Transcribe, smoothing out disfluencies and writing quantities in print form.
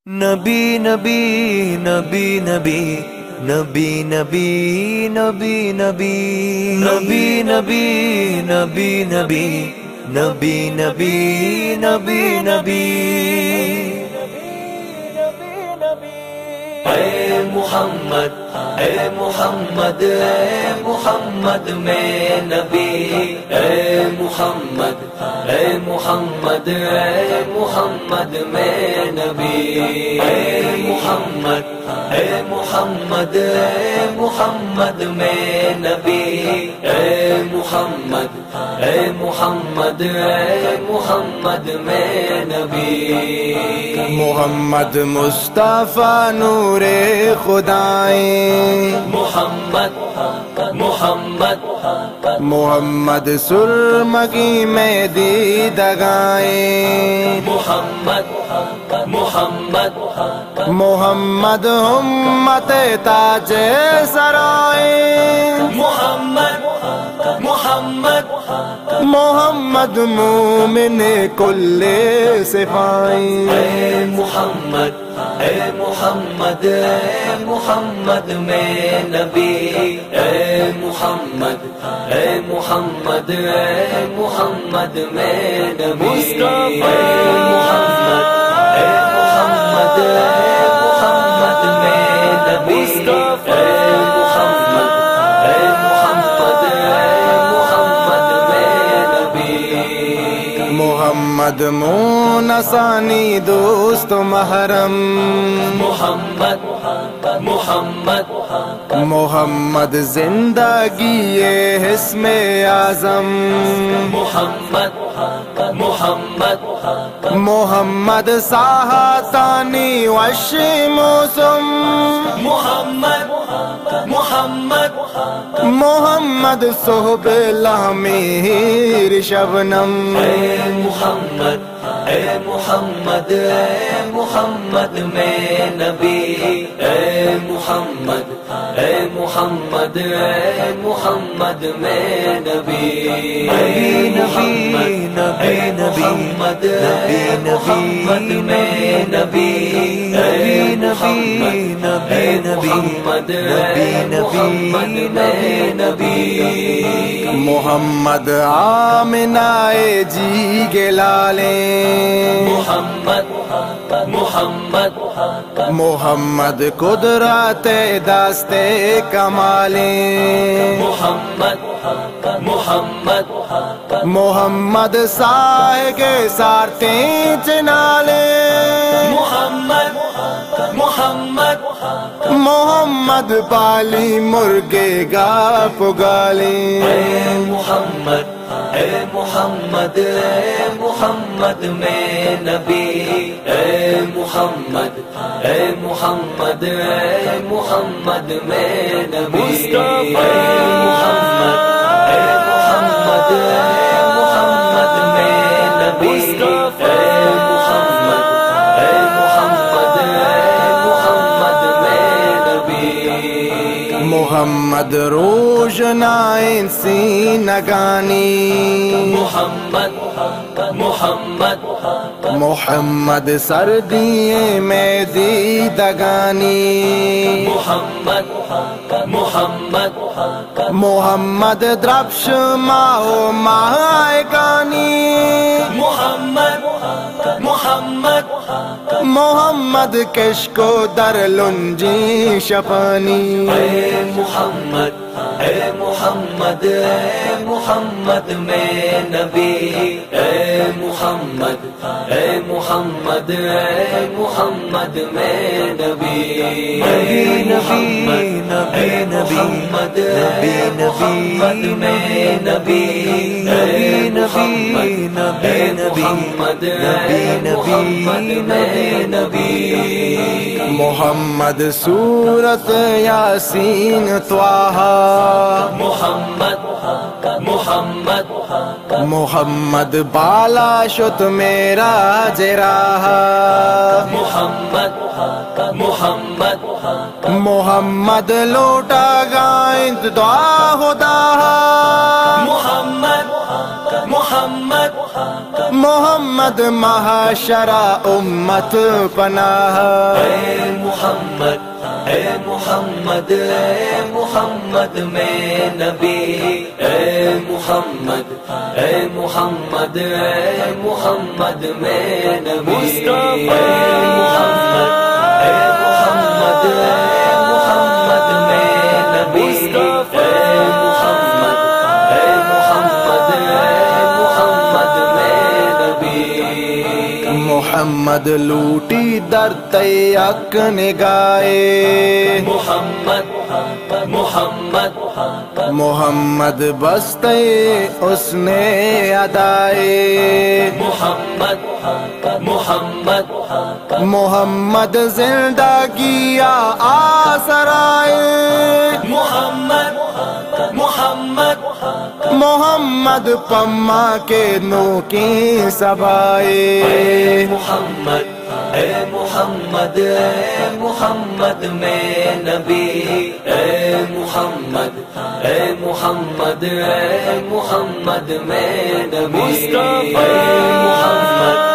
نبی نبی نبی نبی نبی نبی نبی نبی نبی نبی نبی نبی نبی نبی نبی نبی اے محمد اے محمد اے محمد میں نبی اے محمد اے محمد اے محمد میں نبی اے محمد اے محمد اے محمد میں نبی اے محمد اے محمد اے محمد میں نبی محمد مصطفیٰ نور خدائیں محمد محمد محمد سرمگی میں دیدگائیں محمد محمد محمد امت تاج سرائیں محمد محمد محمد مومن کل صفائیں اے محمد اے محمد اے محمد میں نبی اے محمد اے محمد اے محمد میں نبی اے محمد اے محمد اے محمد میں نبی اے محمد اے محمد اے محمد میں نبی محمد مونسانی دوست محرم محمد محمد محمد زندگی حسم اعظم محمد محمد محمد ساحتانی وشموسم محمد محمد محمد صحب لامیر شبنم اے محمد اے محمد اے محمد میں نبی اے محمد اے محمد اے محمد میں نبی اے محمد اے محمد اے محمد میں نبی اے محمد اے محمد اے محمد میں نبی محمد آمنہ جی گلالیں محمد محمد محمد قدرت دست کمالیں محمد محمد محمد سائے کے سارتیں چنالیں محمد محمد محمد پالی مرغے گا پگالیں اے محمد اے محمد اے محمد میں نبی اے محمد اے محمد اے محمد میں نبی اے محمد اے محمد اے محمد میں نبی اے محمد اے محمد اے محمد میں نبی محمد روشنائیں سینگانی محمد محمد محمد سردیے میں دیدگانی محمد محمد محمد دربش ماہو ماہگانی محمد محمد محمد کشکو در لنجی شپانی اے محمد اے محمد اے محمد میں نبی اے محمد اے محمد اے محمد میں نبی اے محمد اے محمد اے محمد میں نبی اے محمد اے محمد اے محمد میں نبی محمد سورت یاسین طٰہٰ محمد محمد محمد بالا شت میرا جراح محمد محمد محمد لوٹا گائند دعا خدا محمد محمد محمد محشرہ امت پناہ اے محمد اے محمد اے محمد میں نبی اے محمد اے محمد اے محمد میں نبی اے محمد اے محمد اے محمد میں نبی اے محمد اے محمد اے محمد میں نبی محمد لوٹی در تیک نگائے محمد محمد محمد بستے اس نے ادائے محمد محمد محمد زندگی آسرائے محمد محمد محمد پما کے نو کی سبائے اے محمد اے محمد اے محمد میں نبی اے محمد اے محمد اے محمد میں نبی اے محمد